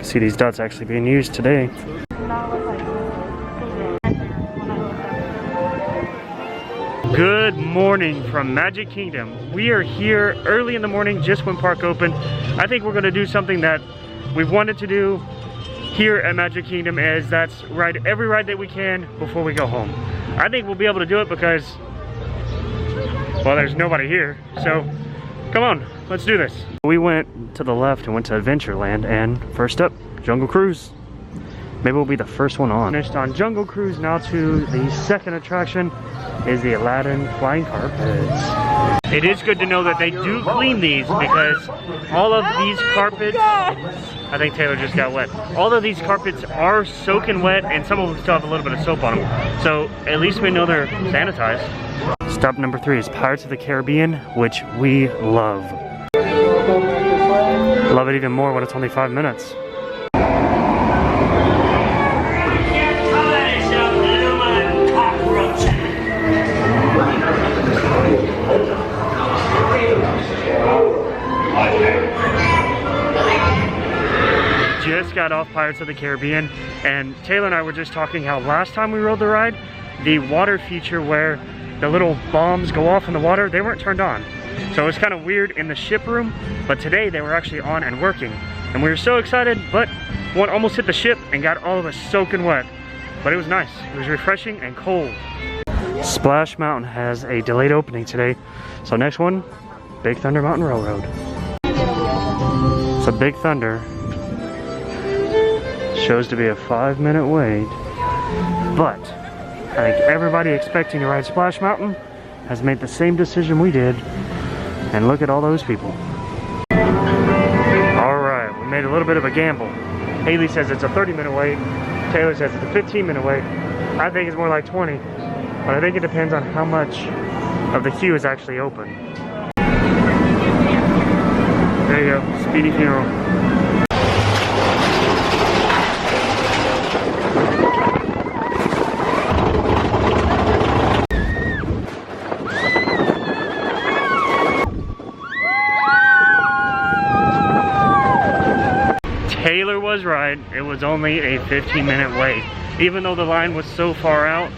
See these dots actually being used today. Good morning from Magic Kingdom. We are here early in the morning just when park opened. I think we're going to do something that we've wanted to do here at Magic Kingdom, is that's ride every ride that we can before we go home. I think we'll be able to do it because, well, there's nobody here. So come on, let's do this. We went to the left and went to Adventureland, and first up, Jungle Cruise. Maybe we'll be the first one on. Finished on Jungle Cruise, now to the second attraction is the Aladdin Flying Carpets. It is good to know that they do clean these, because all of these carpets, I think Taylor just got wet. All of these carpets are soaking wet, and some of them still have a little bit of soap on them. So at least we know they're sanitized. Stop number 3 is Pirates of the Caribbean, which we love. Love it even more when it's only 5 minutes. Just got off Pirates of the Caribbean, and Taylor and I were just talking how last time we rode the ride, the water feature where the little bombs go off in the water, they weren't turned on. So it was kind of weird in the ship room, but today they were actually on and working. And we were so excited, but one almost hit the ship and got all of us soaking wet. But it was nice. It was refreshing and cold. Splash Mountain has a delayed opening today. So next one, Big Thunder Mountain Railroad. So Big Thunder shows to be a 5-minute wait, but I think everybody expecting to ride Splash Mountain has made the same decision we did, and look at all those people. Alright, we made a little bit of a gamble. Haley says it's a 30-minute wait, Taylor says it's a 15-minute wait. I think it's more like 20, but I think it depends on how much of the queue is actually open. There you go, Speedy Funeral. Taylor was right, it was only a 15-minute wait. Even though the line was so far out,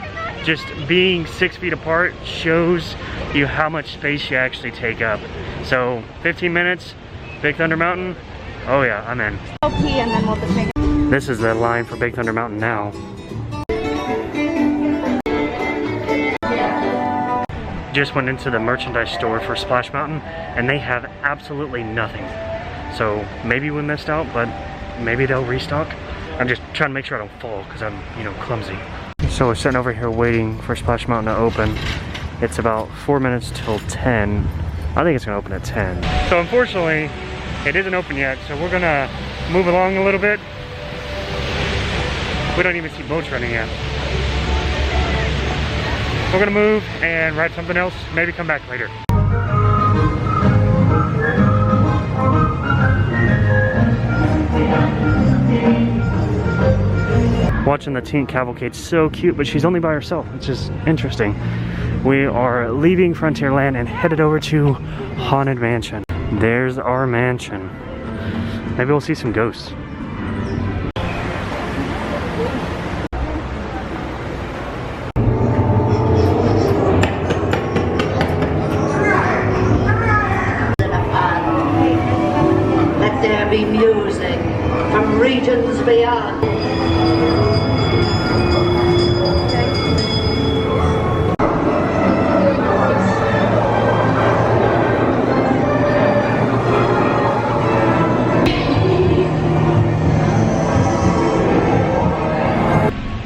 just being 6 feet apart shows you how much space you actually take up. So 15 minutes, Big Thunder Mountain, oh yeah, I'm in. Okay, and then we'll just make it. This is the line for Big Thunder Mountain now. Just went into the merchandise store for Splash Mountain, and they have absolutely nothing. So maybe we missed out, but maybe they'll restock. I'm just trying to make sure I don't fall because I'm, you know, clumsy. So we're sitting over here waiting for Splash Mountain to open. It's about 4 minutes till 10. I think it's gonna open at 10. So unfortunately, it isn't open yet, so we're gonna move along a little bit. We don't even see boats running yet. We're gonna move and ride something else, maybe come back later. Watching the teen cavalcade, so cute, but she's only by herself, which is interesting. We are leaving Frontierland and headed over to Haunted Mansion. There's our mansion. Maybe we'll see some ghosts. Let there be music from regions beyond.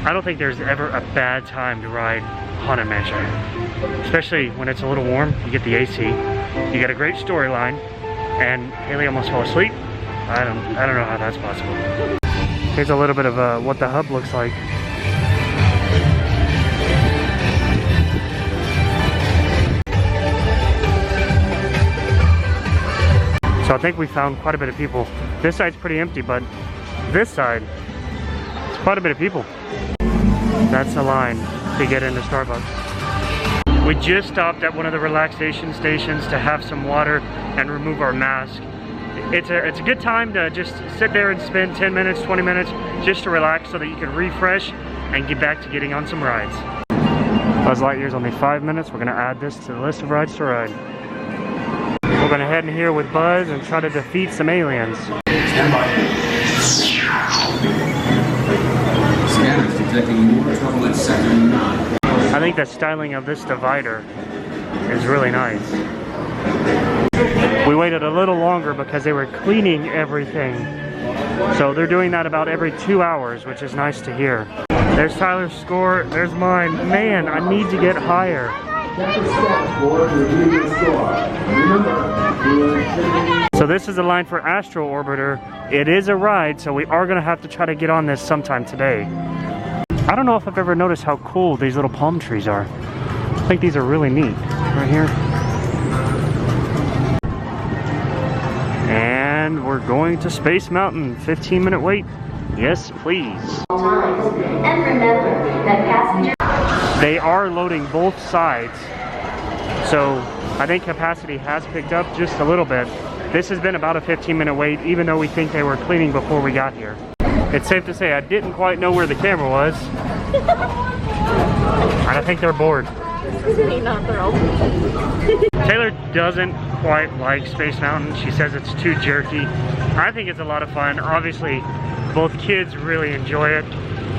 I don't think there's ever a bad time to ride Haunted Mansion. Especially when it's a little warm, you get the AC, you get a great storyline, and Haley almost fell asleep. I don't know how that's possible. Here's a little bit of what the hub looks like. So I think we found quite a bit of people. This side's pretty empty, but this side, it's quite a bit of people. That's the line to get into Starbucks. We just stopped at one of the relaxation stations to have some water and remove our mask. it's a good time to just sit there and spend 10 minutes, 20 minutes just to relax so that you can refresh and get back to getting on some rides. Buzz Lightyear's only 5 minutes. We're gonna add this to the list of rides to ride. We're gonna head in here with Buzz and try to defeat some aliens. Stand by. Scanners detecting more trouble at Sector 9. I think the styling of this divider is really nice. We waited a little longer because they were cleaning everything. So they're doing that about every 2 hours, which is nice to hear. There's Tyler's score, there's mine. Man, I need to get higher. So this is a line for Astro Orbiter. It is a ride, so we are gonna have to try to get on this sometime today. I don't know if I've ever noticed how cool these little palm trees are. I think these are really neat, right here. And we're going to Space Mountain, 15-minute wait. Yes, please. And remember that passengers... They are loading both sides, so I think capacity has picked up just a little bit. This has been about a 15-minute wait, even though we think they were cleaning before we got here. It's safe to say I didn't quite know where the camera was. And I think they're bored. Taylor doesn't quite like Space Mountain. She says it's too jerky. I think it's a lot of fun. Obviously, both kids really enjoy it.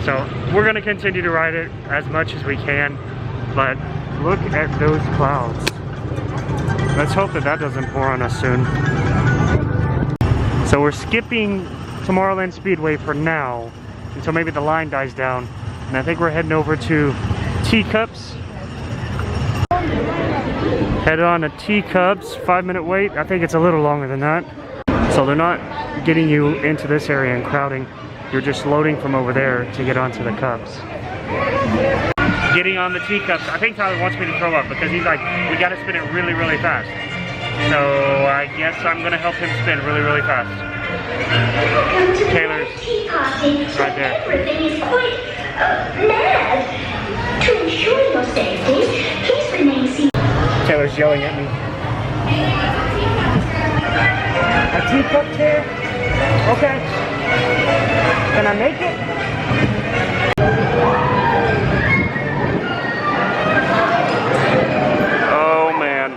So we're gonna continue to ride it as much as we can. But look at those clouds. Let's hope that that doesn't pour on us soon. So we're skipping Tomorrowland Speedway for now until maybe the line dies down. And I think we're heading over to Teacups. Headed on to Teacups, 5-minute wait. I think it's a little longer than that. So they're not getting you into this area and crowding. You're just loading from over there to get onto the cups. Getting on the Teacups. I think Tyler wants me to throw up because he's like, we gotta spin it really, really fast. So I guess I'm gonna help him spin really, really fast. Taylor's right there. Everything is quite mad. To ensure your safety, please remain seated. Taylor's yelling at me. A teacup chair? Okay. Can I make it? Oh man.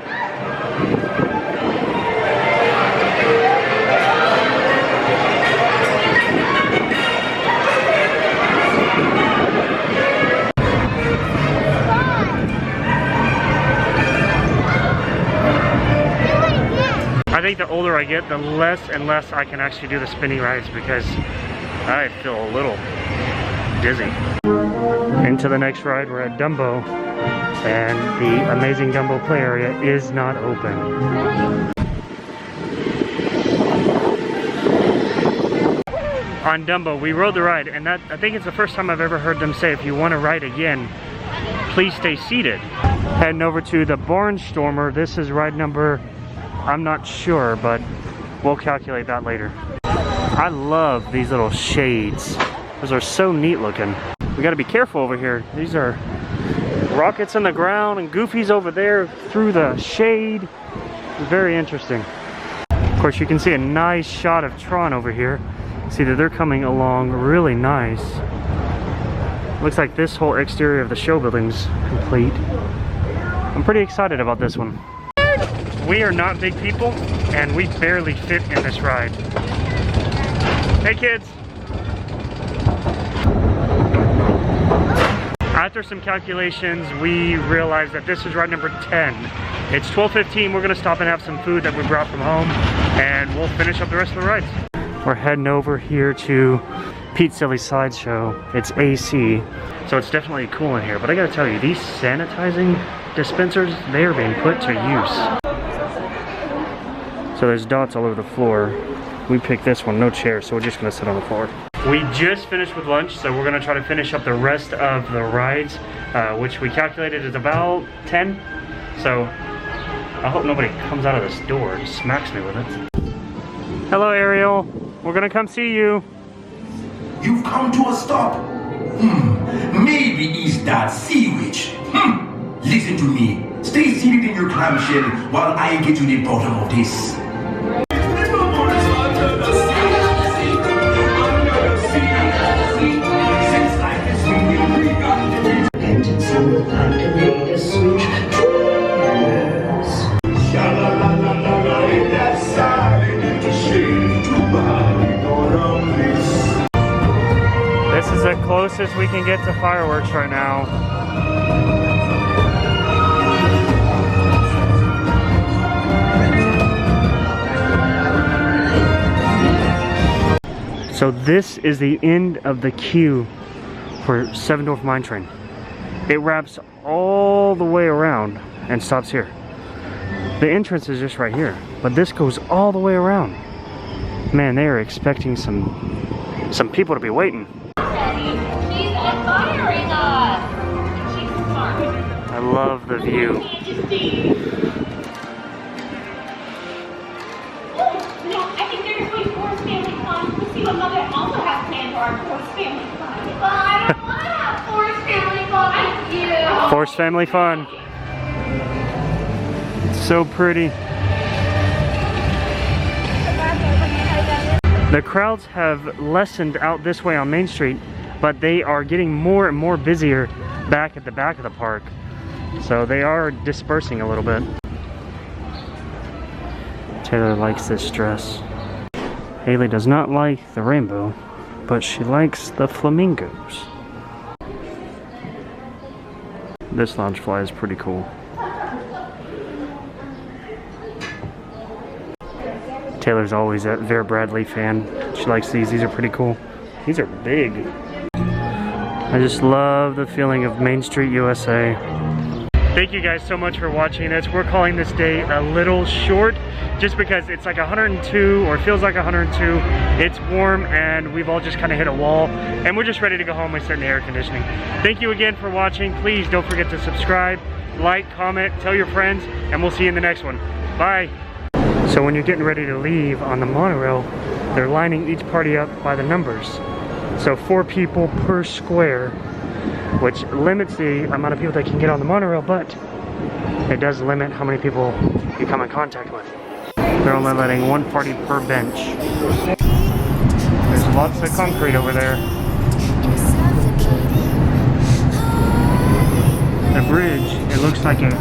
I think the older I get, the less and less I can actually do the spinny rides because I feel a little dizzy. Into the next ride, we're at Dumbo, and the amazing Dumbo play area is not open. On Dumbo, we rode the ride, and I think it's the first time I've ever heard them say, if you want to ride again, please stay seated. Heading over to the Barnstormer. This is ride number, I'm not sure, but we'll calculate that later. I love these little shades. Those are so neat looking. We gotta be careful over here. These are rockets in the ground and Goofy's over there through the shade. Very interesting. Of course, you can see a nice shot of Tron over here. See that they're coming along really nice. Looks like this whole exterior of the show building's complete. I'm pretty excited about this one. We are not big people, and we barely fit in this ride. Hey kids! After some calculations, we realized that this is ride number 10. It's 12:15, we're gonna stop and have some food that we brought from home, and we'll finish up the rest of the rides. We're heading over here to Pete Silly's Sideshow. It's AC, so it's definitely cool in here, but I gotta tell you, these sanitizing dispensers, they are being put to use. So there's dots all over the floor. We picked this one, no chairs, so we're just gonna sit on the floor. We just finished with lunch, so we're gonna try to finish up the rest of the rides, which we calculated is about 10. So I hope nobody comes out of this door and smacks me with it. Hello, Ariel. We're gonna come see you. You've come to a stop. Maybe it's that sea witch. Listen to me. Stay seated in your clamshell while I get to the bottom of this. the closest we can get to fireworks right now. So this is the end of the queue for Seven Dwarf Mine Train. It wraps all the way around and stops here. The entrance is just right here, but this goes all the way around. Man, they are expecting some people to be waiting. She's admiring us. She's smart. I love the view. No, I think they're doing Force Family Fun. Let's see what Mother also has planned for our Force Family Fun. But I don't want to have Force Family Fun. I do. Force Family Fun. It's so pretty. The crowds have lessened out this way on Main Street, but they are getting more and more busier back at the back of the park. So they are dispersing a little bit. Taylor likes this dress. Haley does not like the rainbow, but she likes the flamingos. This Loungefly is pretty cool. Taylor's always a Vera Bradley fan. She likes these. These are pretty cool. These are big. I just love the feeling of Main Street, USA. Thank you guys so much for watching us. We're calling this day a little short just because it's like 102 or feels like 102. It's warm and we've all just kind of hit a wall and we're just ready to go home and start the air conditioning. Thank you again for watching. Please don't forget to subscribe, like, comment, tell your friends, and we'll see you in the next one. Bye. So when you're getting ready to leave on the monorail, they're lining each party up by the numbers. So 4 people per square, which limits the amount of people that can get on the monorail, but it does limit how many people you come in contact with. They're only letting 1 party per bench. There's lots of concrete over there. The bridge, it looks like it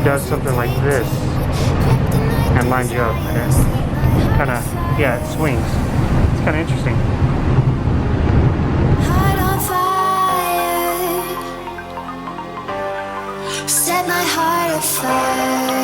does something like this and lines you up. It kind of, yeah, it swings. It's kind of interesting. Set my heart afire.